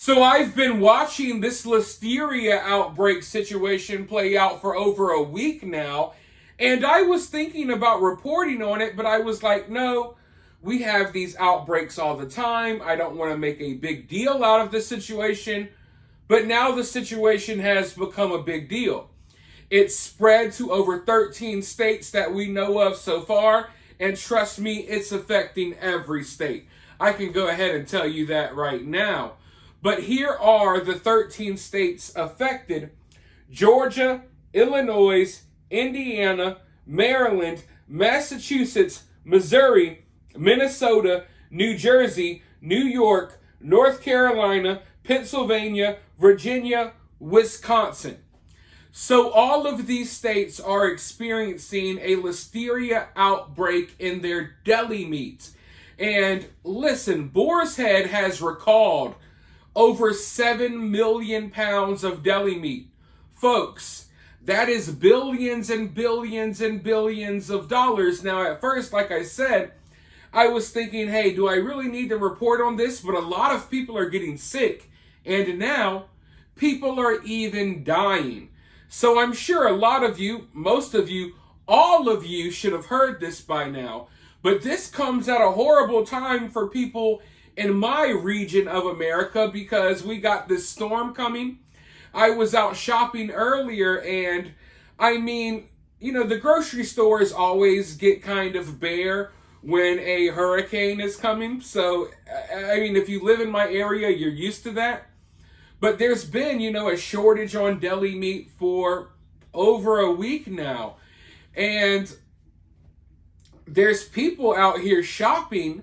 So I've been watching this Listeria outbreak situation play out for over a week now, and I was thinking about reporting on it, but I was like, no, we have these outbreaks all the time. I don't want to make a big deal out of the situation, but now the situation has become a big deal. It's spread to over 13 states that we know of so far, and trust me, it's affecting every state. I can go ahead and tell you that right now. But here are the 13 states affected: Georgia, Illinois, Indiana, Maryland, Massachusetts, Missouri, Minnesota, New Jersey, New York, North Carolina, Pennsylvania, Virginia, Wisconsin. So all of these states are experiencing a Listeria outbreak in their deli meats. And listen, Boar's Head has recalled over 7 million pounds of deli meat. Folks, that is billions and billions and billions of dollars. Now, at first, like I said, I was thinking, hey, do I really need to report on this? But a lot of people are getting sick. And now, people are even dying. So I'm sure a lot of you, most of you, all of you should have heard this by now. But this comes at a horrible time for people in my region of America because we got this storm coming. I was out shopping earlier, and I mean, the grocery stores always get kind of bare when a hurricane is coming. So, I mean, if you live in my area, you're used to that. But there's been, a shortage on deli meat for over a week now. And there's people out here shopping,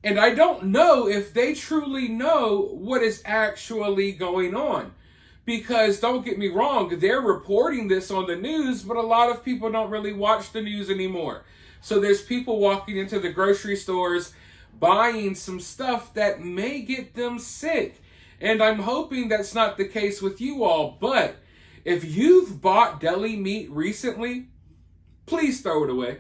and I don't know if they truly know what is actually going on. Because don't get me wrong, they're reporting this on the news, but a lot of people don't really watch the news anymore. So there's people walking into the grocery stores buying some stuff that may get them sick. And I'm hoping that's not the case with you all. But if you've bought deli meat recently, please throw it away.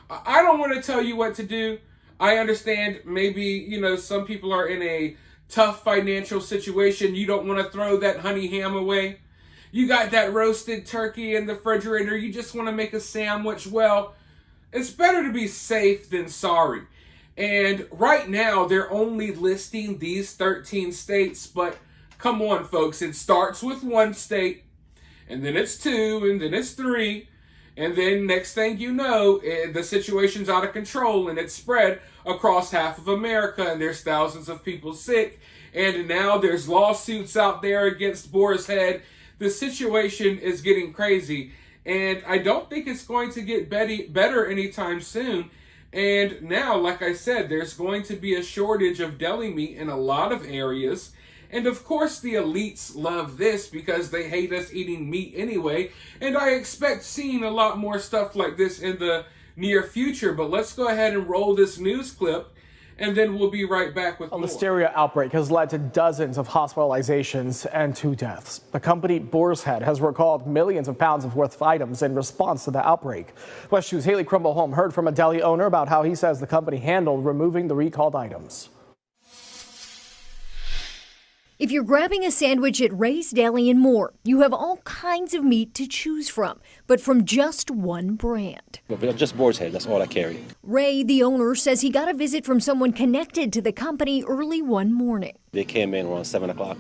I don't want to tell you what to do. I understand maybe, some people are in a tough financial situation. You don't want to throw that honey ham away. You got that roasted turkey in the refrigerator. You just want to make a sandwich. Well, it's better to be safe than sorry. And right now, they're only listing these 13 states. But come on, folks. It starts with one state, and then it's two, and then it's three. And then next thing you know, the situation's out of control, and it's spread across half of America, and there's thousands of people sick. And now there's lawsuits out there against Boar's Head. The situation is getting crazy, and I don't think it's going to get better anytime soon. And now, like I said, there's going to be a shortage of deli meat in a lot of areas. And of course, the elites love this because they hate us eating meat anyway. And I expect seeing a lot more stuff like this in the near future. But let's go ahead and roll this news clip, and then we'll be right back with more. A Listeria outbreak has led to dozens of hospitalizations and 2 deaths. The company Boar's Head has recalled millions of pounds of worth of items in response to the outbreak. West 2's Haley Crumble-Holm heard from a deli owner about how he says the company handled removing the recalled items. If you're grabbing a sandwich at Ray's Deli and more, you have all kinds of meat to choose from, but from just one brand. Just Boar's Head, that's all I carry. Ray, the owner, says he got a visit from someone connected to the company early one morning. They came in around 7 o'clock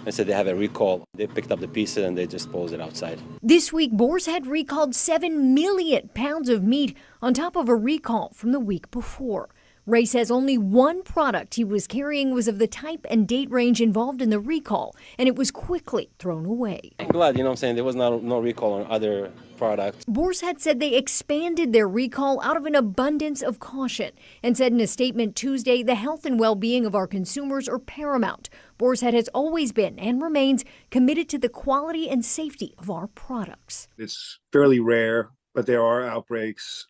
and said they have a recall. They picked up the pieces and they just posed it outside. This week, Boar's Head recalled 7 million pounds of meat on top of a recall from the week before. Ray says only one product he was carrying was of the type and date range involved in the recall, and it was quickly thrown away. I'm glad, there was no recall on other products. Boar's Head said they expanded their recall out of an abundance of caution and said in a statement Tuesday, the health and well-being of our consumers are paramount. Boar's Head has always been and remains committed to the quality and safety of our products. It's fairly rare, but there are outbreaks.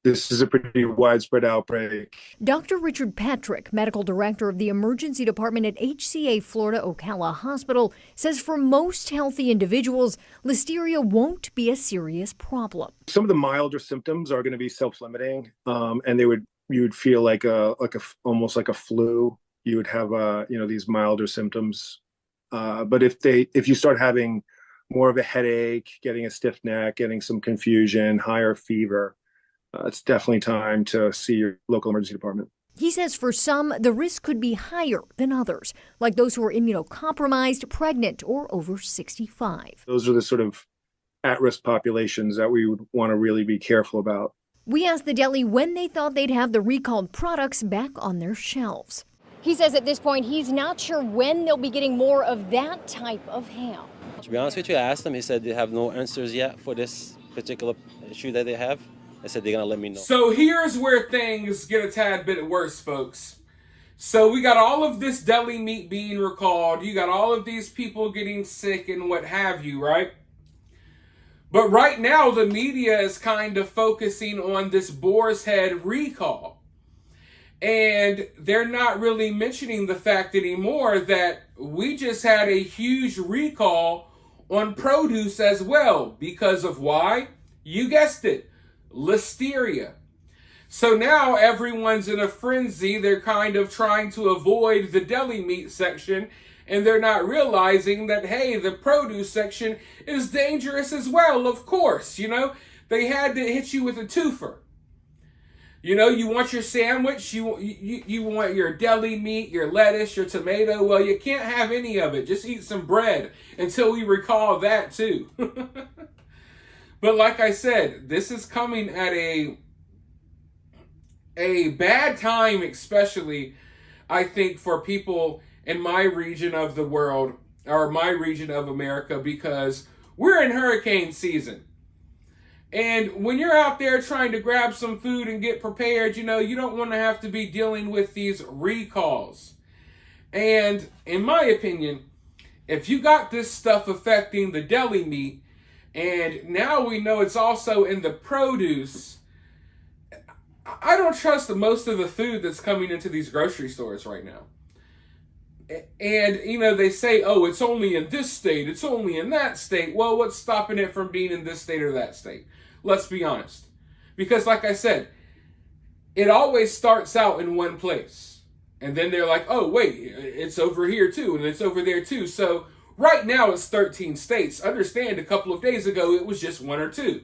This is a pretty widespread outbreak. Dr. Richard Patrick, medical director of the emergency department at HCA Florida Ocala Hospital, says for most healthy individuals, Listeria won't be a serious problem. Some of the milder symptoms are going to be self-limiting, and you would feel like almost like a flu. you would have these milder symptoms. But if you start having more of a headache, getting a stiff neck, getting some confusion, higher fever, it's definitely time to see your local emergency department. He says for some, the risk could be higher than others, like those who are immunocompromised, pregnant, or over 65. Those are the sort of at-risk populations that we would want to really be careful about. We asked the deli when they thought they'd have the recalled products back on their shelves. He says at this point he's not sure when they'll be getting more of that type of ham. To be honest with you, I asked them. He said they have no answers yet for this particular issue that they have. I said they're going to let me know. So here's where things get a tad bit worse, folks. So we got all of this deli meat being recalled. You got all of these people getting sick and what have you, right? But right now, the media is kind of focusing on this Boar's Head recall. And they're not really mentioning the fact anymore that we just had a huge recall on produce as well. Because of why? You guessed it. Listeria. So now everyone's in a frenzy. They're kind of trying to avoid the deli meat section, and they're not realizing that, hey, the produce section is dangerous as well, of course. They had to hit you with a twofer. You want your sandwich, you want your deli meat, your lettuce, your tomato. Well, you can't have any of it. Just eat some bread until we recall that too. But like I said, this is coming at a bad time, especially, I think, for people in my region of the world, or my region of America, because we're in hurricane season. And when you're out there trying to grab some food and get prepared, you don't want to have to be dealing with these recalls. And in my opinion, if you got this stuff affecting the deli meat, and now we know it's also in the produce, I don't trust most of the food that's coming into these grocery stores right now. And, they say, oh, it's only in this state, it's only in that state. Well, what's stopping it from being in this state or that state? Let's be honest. Because like I said, it always starts out in one place. And then they're like, oh, wait, it's over here too, and it's over there too. So right now it's 13 states. Understand, a couple of days ago, it was just 1 or 2.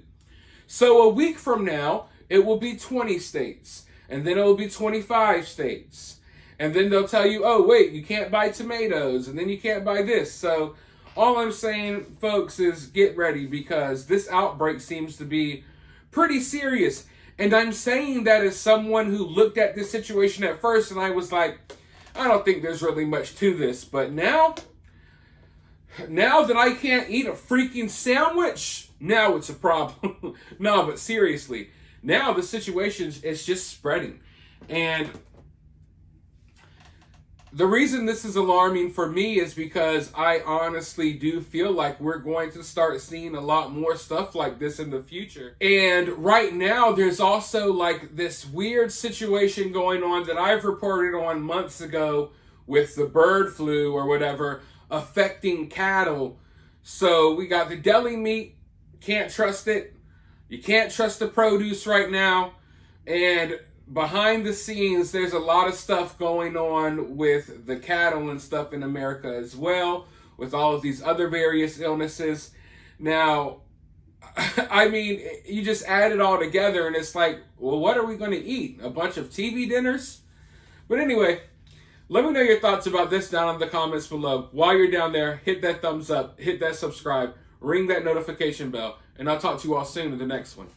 So a week from now, it will be 20 states. And then it will be 25 states. And then they'll tell you, oh, wait, you can't buy tomatoes. And then you can't buy this. So all I'm saying, folks, is get ready, because this outbreak seems to be pretty serious. And I'm saying that as someone who looked at this situation at first and I was like, I don't think there's really much to this. But now that I can't eat a freaking sandwich, now it's a problem. No, but seriously, now the situation is just spreading. And the reason this is alarming for me is because I honestly do feel like we're going to start seeing a lot more stuff like this in the future. And right now, there's also like this weird situation going on that I've reported on months ago with the bird flu or whatever affecting cattle. So we got the deli meat, can't trust it. You can't trust the produce right now. And behind the scenes, there's a lot of stuff going on with the cattle and stuff in America as well, with all of these other various illnesses. Now, I mean, you just add it all together and it's like, well, what are we going to eat? A bunch of TV dinners? But anyway, let me know your thoughts about this down in the comments below. While you're down there, hit that thumbs up, hit that subscribe, ring that notification bell, and I'll talk to you all soon in the next one.